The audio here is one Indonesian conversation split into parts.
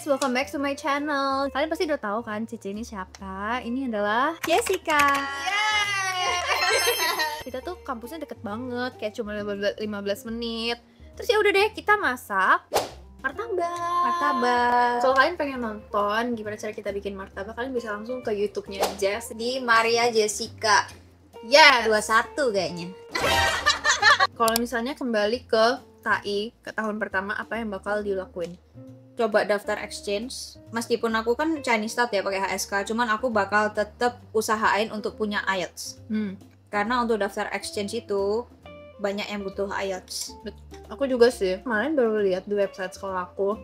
guys, welcome back to my channel. Kalian pasti udah tahu kan Cici ini siapa? Ini adalah Jessica. Kita tuh kampusnya deket banget, kayak cuma 15 menit. Terus ya udah deh, kita masak martabak. Kalau kalian pengen nonton gimana cara kita bikin martabak, kalian bisa langsung ke YouTube-nya Jess di Maria Jessica. Yes. 21 kayaknya. Kalau misalnya kembali ke TAI, ke tahun pertama, apa yang bakal dilakuin? Coba daftar exchange. Meskipun aku kan Chinese Start ya pakai HSK, cuman aku bakal tetap usahain untuk punya IELTS. Karena untuk daftar exchange itu banyak yang butuh IELTS. Aku juga sih, kemarin baru lihat di website sekolah aku.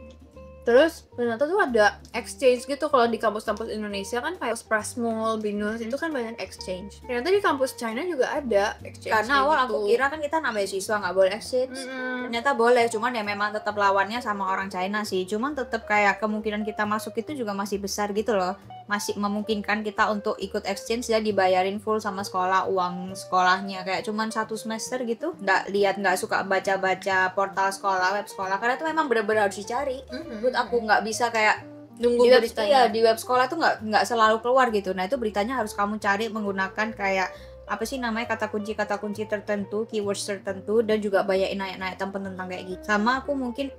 Terus ternyata tuh ada exchange gitu. Kalau di kampus-kampus Indonesia kan kayak Prasmul, Binus itu kan banyak exchange. Ternyata di kampus China juga ada exchange. Karena awal gitu. aku kira kan kita namanya siswa nggak boleh exchange. Ternyata boleh, cuman ya memang tetap lawannya sama orang China sih. Cuman tetap kayak kemungkinan kita masuk itu juga masih besar gitu loh. Masih memungkinkan kita untuk ikut exchange dan dibayarin full sama sekolah, uang sekolahnya kayak cuman 1 semester gitu. Nggak suka baca-baca portal sekolah, web sekolah, karena itu memang benar-benar harus dicari. Menurut aku nggak bisa kayak nunggu di web, beritanya. di web sekolah tuh nggak selalu keluar gitu. Nah itu beritanya harus kamu cari menggunakan kayak apa sih namanya, kata kunci tertentu, keywords tertentu, dan juga banyak naik tentang kayak gitu. Sama aku mungkin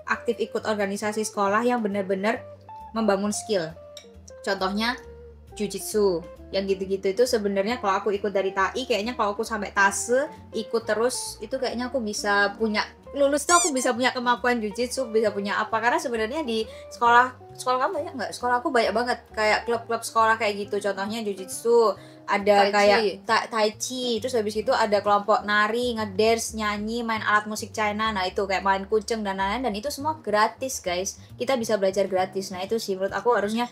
aktif ikut organisasi sekolah yang benar-benar membangun skill. Contohnya jujitsu, yang gitu-gitu itu sebenarnya kalau aku ikut dari TAI, kayaknya kalau aku sampai tase ikut terus itu kayaknya aku bisa punya, lulus tuh aku bisa punya kemampuan jujitsu, bisa punya apa. Karena sebenarnya di sekolah kamu banyak nggak? Sekolah aku banyak banget kayak klub-klub sekolah kayak gitu. Contohnya jujitsu, ada kayak tai chi, terus habis itu ada kelompok nari, ngedance, nyanyi, main alat musik China. Nah itu kayak main kucing dan lain-lain, dan itu semua gratis guys. Kita bisa belajar gratis. Nah itu sih menurut aku harusnya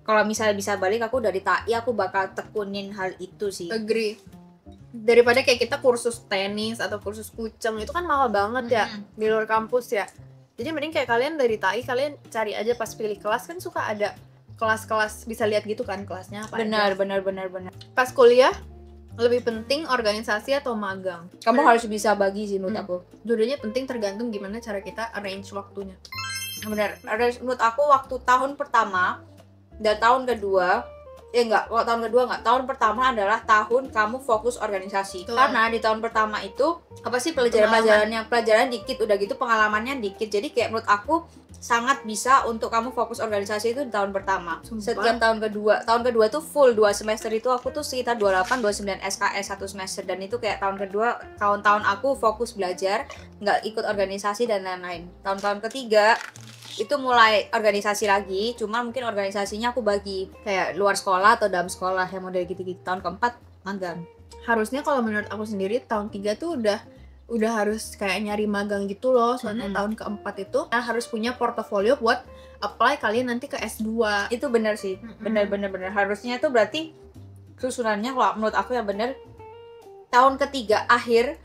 kalau misalnya bisa balik, aku dari TAI aku bakal tekunin hal itu sih. Agree. Daripada kayak kita kursus tenis atau kursus kucing, itu kan mahal banget ya di luar kampus ya. Jadi mending kayak kalian dari TAI, kalian cari aja pas pilih kelas, kan suka ada kelas-kelas, bisa lihat gitu kan kelasnya apa Benar. Pas kuliah lebih penting organisasi atau magang? Kamu harus bisa bagi sih menurut aku. Dua-duanya penting, tergantung gimana cara kita arrange waktunya. Benar. Menurut aku waktu tahun pertama dan tahun kedua, tahun pertama adalah tahun kamu fokus organisasi. Betul. Karena di tahun pertama itu apa sih pelajaran dikit, udah gitu pengalamannya dikit. Jadi kayak menurut aku sangat bisa untuk kamu fokus organisasi itu di tahun pertama. Setiap tahun kedua tuh full 2 semester itu aku tuh sekitar 28-29 SKS 1 semester, dan itu kayak tahun kedua, tahun aku fokus belajar, nggak ikut organisasi dan lain-lain. Tahun ketiga itu mulai organisasi lagi, cuma mungkin organisasinya aku bagi kayak luar sekolah atau dalam sekolah yang model gitu-gitu. Tahun keempat magang. Harusnya kalau menurut aku sendiri tahun 3 tuh udah harus kayak nyari magang gitu loh. Soalnya tahun keempat itu harus punya portofolio buat apply kalian nanti ke S2. Itu benar sih. Benar. Harusnya itu berarti susunannya kalau menurut aku yang benar tahun ketiga akhir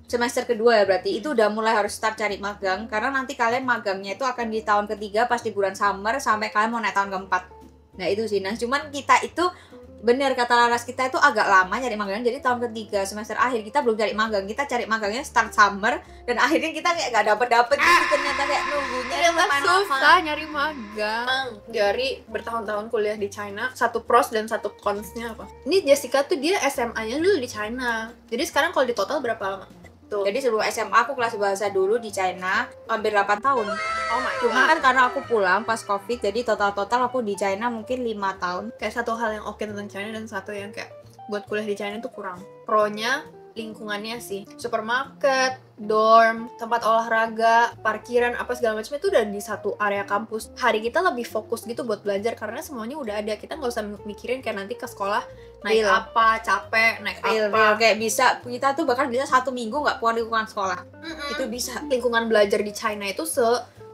semester kedua ya, berarti itu udah mulai harus start cari magang. Karena nanti kalian magangnya itu akan di tahun ketiga pas di bulan summer sampai kalian mau naik tahun keempat. Nah itu sih. Nah cuman kita itu bener kata Laras, kita itu agak lama nyari magang. Jadi tahun ketiga semester akhir kita belum cari magang, kita cari magangnya start summer, dan akhirnya kita kayak gak dapet gitu. Ternyata kayak nunggunya susah nyari magang. Dari bertahun-tahun kuliah di China, satu pros dan satu cons-nya apa? Ini Jessica tuh dia SMA-nya dulu di China. Jadi sekarang kalau di total berapa lama? Tuh. Jadi sebelum SMA aku kelas bahasa dulu di China hampir 8 tahun. Oh my god. Cuma kan karena aku pulang pas Covid, jadi total aku di China mungkin 5 tahun. Kayak satu hal yang oke tentang China dan satu yang kayak buat kuliah di China itu kurang. Pro-nya lingkungannya sih, supermarket, dorm, tempat olahraga, parkiran, apa segala macam itu udah di satu area kampus. Hari kita lebih fokus gitu buat belajar karena semuanya udah ada. Kita nggak usah mikirin kayak nanti ke sekolah naik apa, capek, naik apa. Kayak bisa, kita tuh bahkan bisa 1 minggu nggak keluar lingkungan sekolah. Itu bisa. Lingkungan belajar di China itu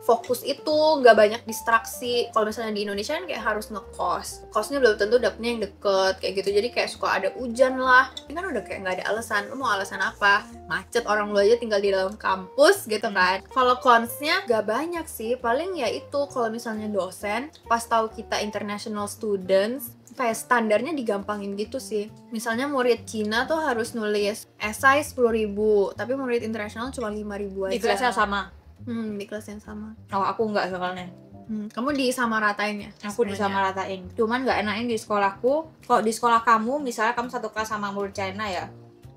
fokus itu, nggak banyak distraksi. Kalau misalnya di Indonesia kan kayak harus ngekos, kosnya belum tentu dapetnya yang deket kayak gitu. Jadi kayak suka ada hujan lah, ini kan udah kayak nggak ada alasan. Lu mau alasan apa? Macet, orang lu aja tinggal di dalam kampus gitu kan. Kalau consnya nggak banyak sih, paling ya itu kalau misalnya dosen pas tahu kita international students, kayak standarnya digampangin gitu sih. Misalnya murid Cina tuh harus nulis esai 10.000, tapi murid internasional cuma 5.000 aja. Di kelasnya sama. Di kelas yang sama. Oh, aku enggak soalnya. Kamu disamaratain ya? Aku disamaratain. Cuman nggak enaknya di sekolahku, kalau di sekolah kamu misalnya kamu satu kelas sama murid China ya,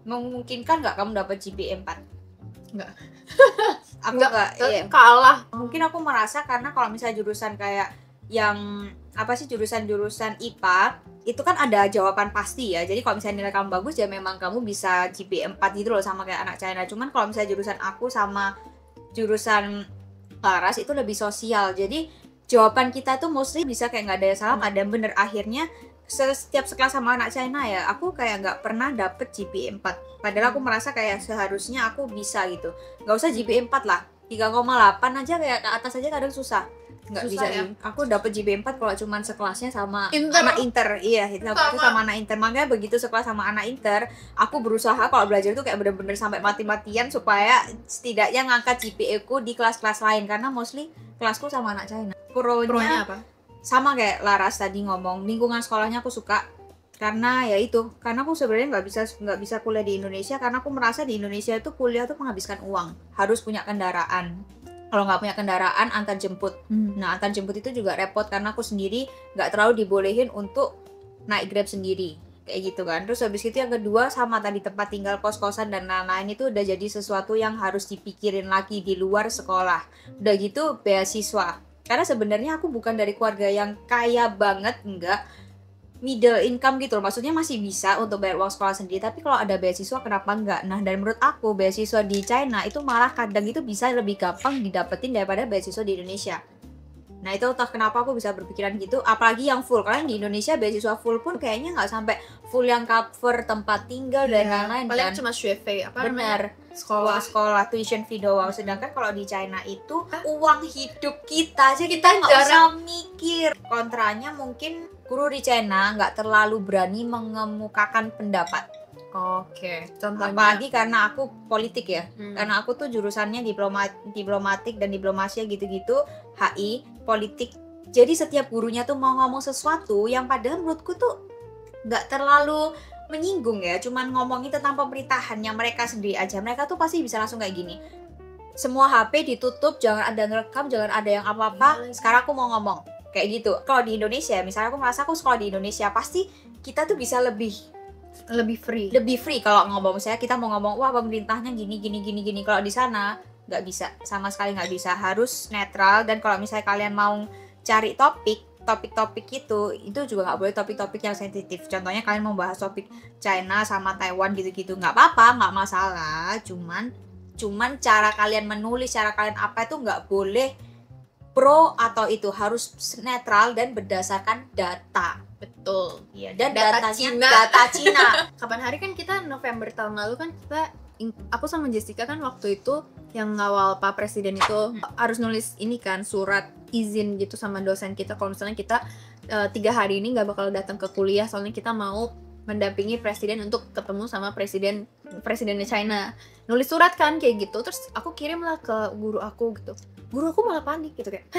memungkinkan nggak kamu dapat GPA 4? Nggak. Aku nggak, iya. Kalah. Mungkin aku merasa karena kalau misalnya jurusan kayak yang apa sih, jurusan-jurusan IPA itu kan ada jawaban pasti ya. Jadi kalau misalnya nilai kamu bagus ya memang kamu bisa GPA 4 gitu loh, sama kayak anak China. Cuman kalau misalnya jurusan aku sama jurusan Laras itu lebih sosial. Jadi jawaban kita tuh mostly bisa kayak nggak ada yang salah, nggak ada yang bener. Akhirnya setiap sekelas sama anak China ya, aku kayak nggak pernah dapet GPA 4. Padahal aku merasa kayak seharusnya aku bisa gitu. Nggak usah GPA 4 lah, 3,8 aja kayak ke atas aja kadang susah. Nggak Susah bisa ya? Aku dapet GPA 4 kalau cuman sekelasnya sama Inter. anak inter. Iya, itu sama anak inter. Makanya begitu sekelas sama anak inter, aku berusaha kalau belajar itu kayak bener-bener sampai mati-matian supaya setidaknya ngangkat GPA ku di kelas-kelas lain, karena mostly kelasku sama anak China. Pro-nya apa? Sama kayak Laras tadi ngomong, lingkungan sekolahnya aku suka karena ya itu, karena aku sebenarnya nggak bisa kuliah di Indonesia karena aku merasa di Indonesia itu kuliah tuh menghabiskan uang, harus punya kendaraan. Kalau nggak punya kendaraan, antar jemput. Nah, antar jemput itu juga repot karena aku sendiri nggak terlalu dibolehin untuk naik Grab sendiri kayak gitu kan. Terus habis itu yang kedua sama tadi tempat tinggal, kos-kosan dan lain-lain itu udah jadi sesuatu yang harus dipikirin lagi di luar sekolah. Udah gitu beasiswa. Karena sebenarnya aku bukan dari keluarga yang kaya banget, enggak, middle income gitu loh. Maksudnya masih bisa untuk bayar uang sekolah sendiri, tapi kalau ada beasiswa kenapa enggak? Nah, dan menurut aku beasiswa di China itu malah kadang itu bisa lebih gampang didapetin daripada beasiswa di Indonesia. Nah, itu entah kenapa aku bisa berpikiran gitu, apalagi yang full. Karena di Indonesia beasiswa full pun kayaknya nggak sampai full yang cover tempat tinggal dan lain-lain Paling kan. cuma Xuefei apa Bener, namanya? Sekolah. tuition fee doang. Sedangkan kalau di China itu uang hidup kita aja kita nggak jarang usah mikir. Kontranya mungkin guru di China nggak terlalu berani mengemukakan pendapat. Oke, contohnya. Apalagi karena aku politik ya. Hmm. Karena aku tuh jurusannya diplomatik dan diplomasi gitu-gitu, HI, politik. Jadi setiap gurunya tuh mau ngomong sesuatu yang padahal menurutku tuh nggak terlalu menyinggung ya, cuman ngomongin tentang pemerintahannya mereka sendiri aja. Mereka tuh pasti bisa langsung kayak gini, semua HP ditutup, jangan ada ngerekam, jangan ada yang apa-apa, sekarang aku mau ngomong kayak gitu. Kalau di Indonesia, misalnya aku merasa aku sekolah di Indonesia, pasti kita tuh bisa lebih free kalau ngomong. Misalnya kita mau ngomong, wah pemerintahnya gini. Kalau di sana nggak bisa, sama sekali nggak bisa, harus netral. Dan kalau misalnya kalian mau cari topik itu juga nggak boleh topik-topik yang sensitif. Contohnya kalian mau bahas topik China sama Taiwan gitu-gitu, nggak apa-apa, nggak masalah. Cuman cara kalian menulis, cara kalian apa itu nggak boleh pro atau itu, harus netral dan berdasarkan data. Betul. Iya, dan Data data Cina. Kapan hari kan kita November tahun lalu kan aku sama Jessica kan waktu itu yang ngawal Pak Presiden itu harus nulis ini kan, surat izin gitu sama dosen kita kalau misalnya kita 3 hari ini nggak bakal datang ke kuliah soalnya kita mau mendampingi presiden untuk ketemu sama presidennya China. Nulis surat kan kayak gitu, terus aku kirim lah ke guru aku gitu. Guru aku malah panik gitu kayak,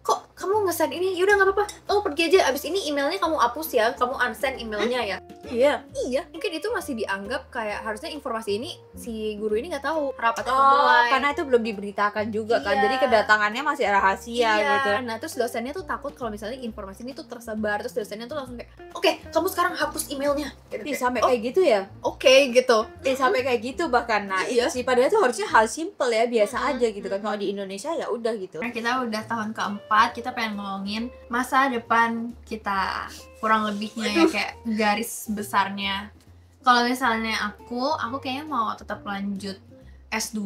kok kamu nge-send ini? Yaudah nggak apa-apa, kamu pergi aja, abis ini emailnya kamu hapus ya, kamu unsend emailnya ya. Iya, mungkin itu masih dianggap kayak harusnya informasi ini si guru ini nggak tahu, rapatnya mulai. Karena itu belum diberitakan juga kan, Iya. jadi kedatangannya masih rahasia gitu. Nah terus dosennya tuh takut kalau misalnya informasi ini tuh tersebar, terus dosennya tuh langsung kayak, oke, kamu sekarang hapus emailnya. Gitu, Sampai kayak gitu ya? Oke, gitu. Sampai kayak gitu bahkan. Nah, Iya. itu sih padahal itu harusnya hal simple ya, biasa aja gitu kan. Kalau di Indonesia ya udah gitu. Kita udah tahun keempat, kita pengen ngomongin masa depan kita, kurang lebihnya ya, kayak garis besarnya. Kalau misalnya aku kayaknya mau tetap lanjut S2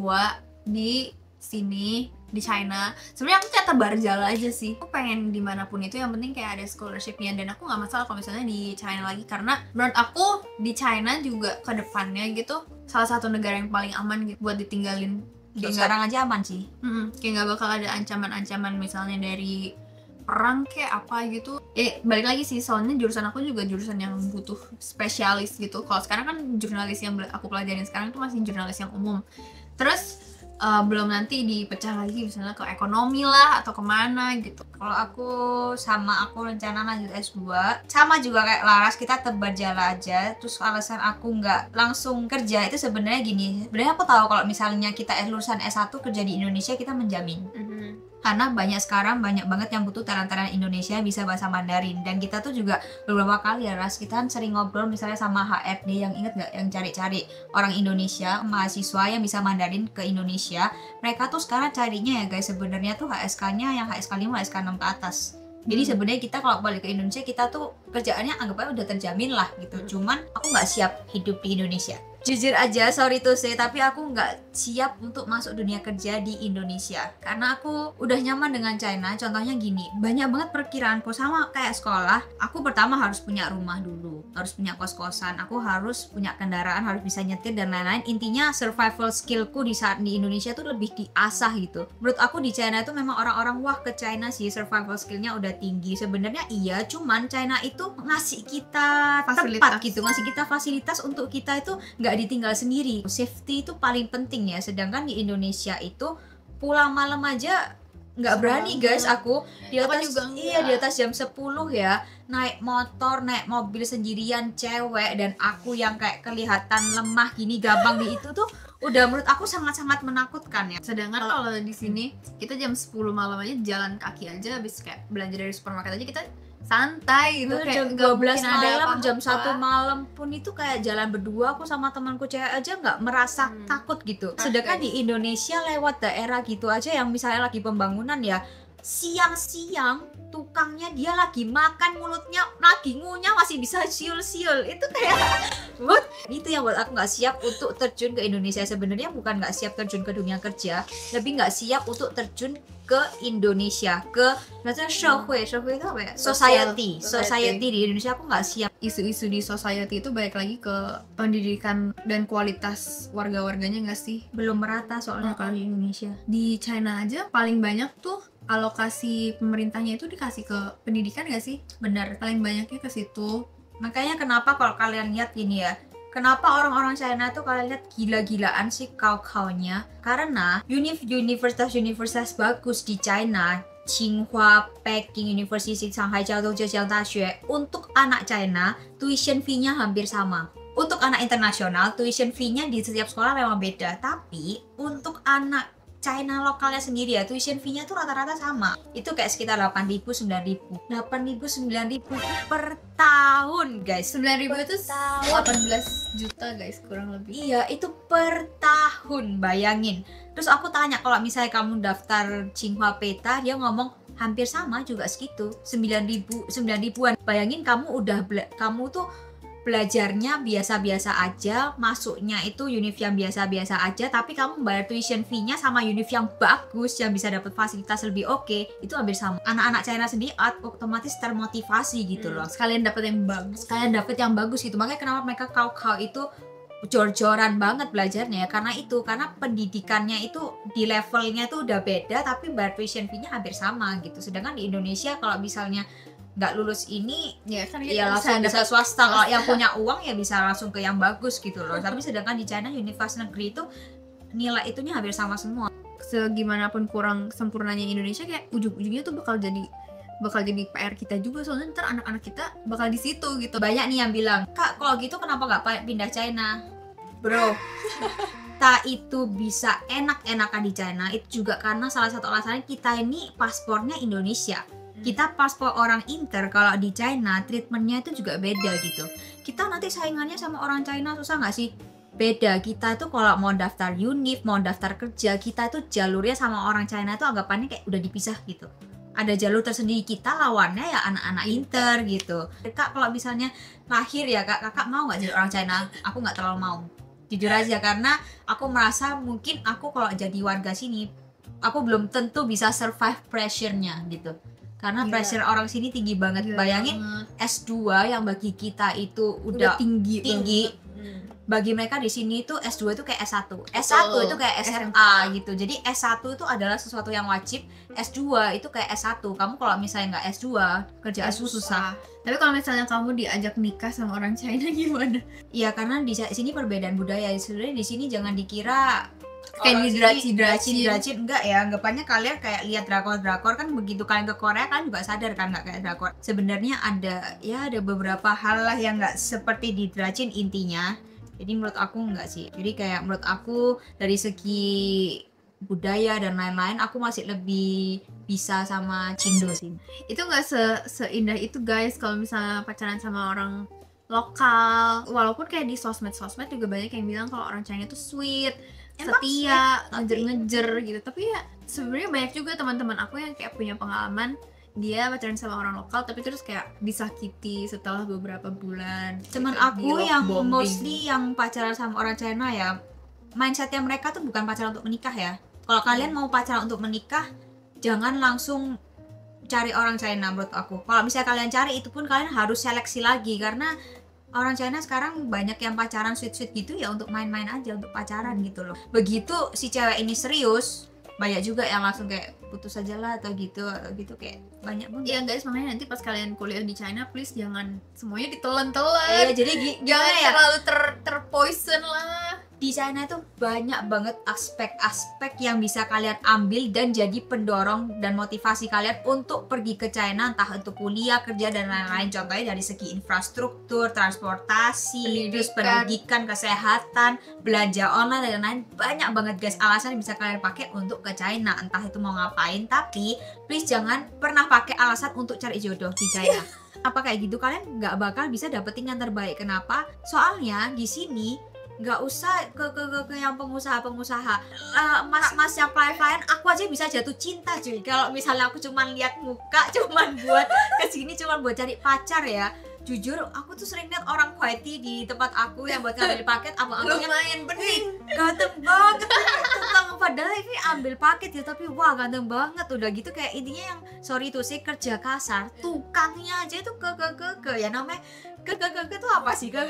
di sini, di China. Sebenarnya aku kayak tebar jala aja sih. Aku pengen dimanapun itu, yang penting kayak ada scholarship-nya. Dan aku nggak masalah kalau misalnya di China lagi, karena menurut aku di China juga ke depannya gitu salah satu negara yang paling aman gitu buat ditinggalin. Sekarang aja aman sih. Kayak nggak bakal ada ancaman-ancaman misalnya dari perang kayak apa gitu. Balik lagi sih, soalnya jurusan aku juga jurusan yang butuh spesialis gitu. Kalau sekarang kan jurnalis yang aku pelajarin sekarang itu masih jurnalis yang umum. Terus belum nanti dipecah lagi misalnya ke ekonomi lah atau kemana gitu. Kalau aku rencana lanjut S2 sama juga kayak Laras, kita tebar jala aja. Terus alasan aku nggak langsung kerja itu sebenarnya gini, sebenarnya aku tahu kalau misalnya kita lulusan S1 kerja di Indonesia kita menjamin. Karena sekarang banyak banget yang butuh talent-talent Indonesia yang bisa bahasa Mandarin. Dan kita tuh juga beberapa kali ya Ras, kita kan sering ngobrol misalnya sama HRD yang inget gak yang cari-cari orang Indonesia, mahasiswa yang bisa Mandarin ke Indonesia. Mereka tuh sekarang carinya ya guys, sebenarnya tuh HSK-nya yang HSK 5, HSK 6 ke atas. Jadi sebenarnya kita kalau balik ke Indonesia, kita tuh kerjaannya anggap aja udah terjamin lah gitu. Cuman aku nggak siap hidup di Indonesia. Jujur aja, sorry to say, tapi aku nggak siap untuk masuk dunia kerja di Indonesia. Karena aku udah nyaman dengan China. Contohnya gini, banyak banget perkiraanku sama kayak sekolah. Aku pertama harus punya rumah dulu, harus punya kos-kosan, aku harus punya kendaraan, harus bisa nyetir dan lain-lain. Intinya survival skillku di saat di Indonesia tuh lebih diasah gitu. Menurut aku di China itu memang orang-orang wah ke China sih, survival skillnya udah tinggi. Sebenarnya iya, cuman China itu ngasih kita tempat gitu, ngasih kita fasilitas untuk kita itu nggak ditinggal sendiri. Safety itu paling penting ya, sedangkan di Indonesia itu pulang malam aja nggak berani guys. Aku di atas di atas jam 10 ya naik motor, naik mobil sendirian cewek, dan aku yang kayak kelihatan lemah gini gampang di itu tuh udah menurut aku sangat-sangat menakutkan ya. Sedangkan kalau di sini kita jam 10 malam aja jalan kaki aja, habis kayak belanja dari supermarket aja kita santai gitu, kayak jam 12 malam, jam 1 malam pun itu kayak jalan berdua aku sama temanku cewek aja nggak merasa takut gitu. Sedangkan di Indonesia lewat daerah gitu aja yang misalnya lagi pembangunan ya, siang-siang tukangnya dia lagi makan, mulutnya lagi ngunyah masih bisa siul-siul. Itu kayak what? Itu yang buat aku nggak siap untuk terjun ke Indonesia. Sebenarnya bukan nggak siap terjun ke dunia kerja, lebih nggak siap untuk terjun ke Indonesia, ke maksudnya society itu apa ya? Society di Indonesia aku nggak siap. Isu-isu di society itu balik lagi ke pendidikan dan kualitas warga-warganya nggak sih? Belum merata soalnya kalau di Indonesia. Di China aja paling banyak tuh alokasi pemerintahnya itu dikasih ke pendidikan nggak sih? Bener. Paling banyaknya ke situ. Makanya kenapa kalau kalian lihat gini ya, kenapa orang-orang China tuh kalian lihat gila-gilaan sih kau-kaunya? Karena universitas bagus di China, Tsinghua, Peking University, Shanghai Jiaotong Zhejiang Daxue, untuk anak China tuition fee-nya hampir sama. Untuk anak internasional tuition fee-nya di setiap sekolah memang beda, tapi untuk anak China lokalnya sendiri ya tuition fee-nya tuh rata-rata sama. Itu kayak sekitar 8.000, 9.000, 9.000 per tahun guys. 9.000 itu 18 juta guys kurang lebih. Iya, itu per tahun, bayangin. Terus aku tanya, kalau misalnya kamu daftar Tsinghua Peta, dia ngomong hampir sama juga segitu, 9.000-an. Bayangin kamu udah kamu tuh belajarnya biasa-biasa aja, masuknya itu univ yang biasa-biasa aja, tapi kamu bayar tuition fee-nya sama univ yang bagus, yang bisa dapat fasilitas lebih oke, itu hampir sama. Anak-anak China sendiri otomatis termotivasi gitu loh. Sekalian dapat yang bagus, gitu. Makanya kenapa mereka kau-kau itu jor-joran banget belajarnya ya, karena pendidikannya itu di levelnya tuh udah beda, tapi bayar tuition fee-nya hampir sama gitu. Sedangkan di Indonesia kalau misalnya nggak lulus ini ya kan ya langsung bisa swasta. Kalau yang punya uang ya bisa langsung ke yang bagus gitu loh. Tapi sedangkan di China universitas negeri itu nilai itunya hampir sama semua. Segimanapun kurang sempurnanya Indonesia, kayak ujung-ujungnya tuh bakal jadi PR kita juga, soalnya ntar anak-anak kita bakal di situ gitu. Banyak nih yang bilang, "Kak, kalau gitu kenapa nggak pindah China?" Bro, kita itu bisa enak-enakan di China itu juga karena salah satu alasannya kita ini paspornya Indonesia. Kita paspor orang inter, kalau di China treatmentnya itu juga beda gitu. Kita nanti saingannya sama orang China susah nggak sih? Beda. Kita tuh kalau mau daftar univ, mau daftar kerja, kita tuh jalurnya sama orang China tuh anggapannya kayak udah dipisah gitu. Ada jalur tersendiri, kita lawannya ya anak-anak inter gitu. Kak, kalau misalnya lahir ya kakak mau nggak jadi orang China? Aku nggak terlalu mau, jujur aja, karena aku merasa mungkin aku kalau jadi warga sini, aku belum tentu bisa survive pressure-nya gitu. Karena pressure orang sini tinggi banget. Bayangin S2 yang bagi kita itu udah tinggi. Bagi mereka di sini itu S2 itu kayak S1. S1 itu kayak SMA gitu. Jadi S1 itu adalah sesuatu yang wajib. S2 itu kayak S1. Kamu kalau misalnya nggak S2, kerjaan susah. Tapi kalau misalnya kamu diajak nikah sama orang China gimana? Iya, karena di sini perbedaan budaya. Sebenarnya di sini jangan dikira kayak diracin enggak ya, anggapannya kalian kayak lihat drakor kan, begitu kalian ke Korea kan juga sadar kan nggak kayak drakor. Sebenarnya ada beberapa hal lah yang nggak seperti didracin intinya. Jadi menurut aku enggak sih. Jadi kayak menurut aku dari segi budaya dan lain-lain, aku masih lebih bisa sama Cindo sih. Itu nggak seindah itu guys kalau misalnya pacaran sama orang lokal. Walaupun kayak di sosmed juga banyak yang bilang kalau orang China itu sweet, Emang setia, sweet, ngejer-ngejer gitu. Tapi ya sebenarnya banyak juga teman-teman aku yang kayak punya pengalaman dia pacaran sama orang lokal tapi terus kayak disakiti setelah beberapa bulan. Temen Kayak aku di love yang bombing. mostly yang pacaran sama orang China ya, mindsetnya mereka tuh bukan pacaran untuk menikah ya. Kalau kalian mau pacaran untuk menikah, jangan langsung cari orang China menurut aku. Kalau misalnya kalian cari, itu pun kalian harus seleksi lagi, karena orang China sekarang banyak yang pacaran sweet-sweet gitu ya untuk main-main aja, untuk pacaran gitu loh. Begitu si cewek ini serius, banyak juga yang langsung kayak putus aja lah atau gitu kayak banyak banget. Iya guys, makanya nanti pas kalian kuliah di China please jangan semuanya ditelan-telan. Iya, jadi Jangan ya, terlalu terpoison lah. di China itu banyak banget aspek-aspek yang bisa kalian ambil dan jadi pendorong dan motivasi kalian untuk pergi ke China, entah untuk kuliah, kerja dan lain-lain. Contohnya dari segi infrastruktur, transportasi, terus pendidikan, kesehatan, belanja online dan lain-lain. Banyak banget guys alasan yang bisa kalian pakai untuk ke China, entah itu mau ngapain. Tapi please jangan pernah pakai alasan untuk cari jodoh di China. Apa kayak gitu kalian nggak bakal bisa dapetin yang terbaik. Kenapa? Soalnya di sini nggak usah ke yang pengusaha-pengusaha, mas-mas yang pelayan-pelayan, aku aja bisa jatuh cinta cuy kalau misalnya aku cuman lihat muka, cuman buat kesini cuman buat cari pacar ya. Jujur aku tuh sering lihat orang Kuwaiti di tempat aku yang buat ngambil paket, abang-abangnya Lumayan bening. ganteng banget tukang, padahal ini ambil paket ya tapi wah ganteng banget. Udah gitu kayak intinya yang sorry tuh sih kerja kasar, tukangnya aja itu ke ya namanya ke tuh apa sih? Ke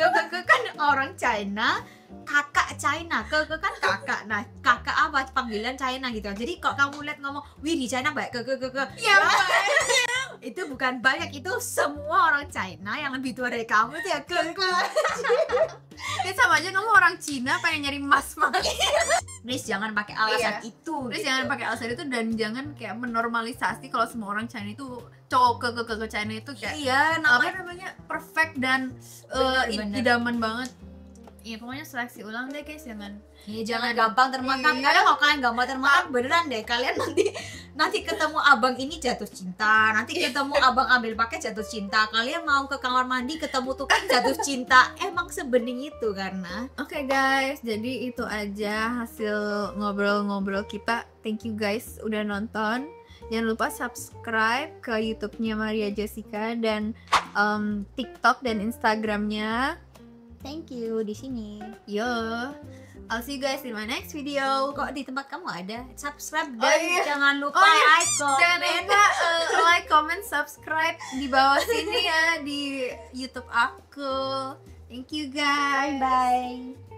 kan orang China, kakak China, ke kan kakak. Nah, kakak apa panggilan China gitu. Jadi kok kamu lihat ngomong, "Wih, di China baik ke." Ya, Itu bukan banyak, itu semua orang China yang lebih tua dari kamu tuh ya ke. ya sama aja kamu orang Cina pengen nyari mas-mas. Please jangan pakai alasan Iya. itu. Terus gitu. jangan pakai alasan itu dan jangan kayak menormalisasi kalau semua orang China itu cowok ke China itu kayak Iya, apa namanya perfect dan Bener. idaman banget. Iya pokoknya seleksi ulang deh guys, jangan jangan gampang termakan. Iya. Kadang kalau kalian gampang termakan beneran deh, kalian nanti ketemu abang ini jatuh cinta, nanti ketemu abang ambil paket jatuh cinta, kalian mau ke kamar mandi ketemu tukang jatuh cinta. Emang sebening itu karena. Oke guys, jadi itu aja hasil ngobrol-ngobrol kita. Thank you guys udah nonton. Jangan lupa subscribe ke YouTube-nya Maria Jessica dan TikTok dan Instagramnya. Thank you di sini. Yo, I'll see you guys in my next video. Kok di tempat kamu ada? Subscribe dan Oh, iya. jangan lupa Oh, iya. like, Jangan comment. lupa like, comment, subscribe di bawah sini ya di YouTube aku. Thank you guys. Bye.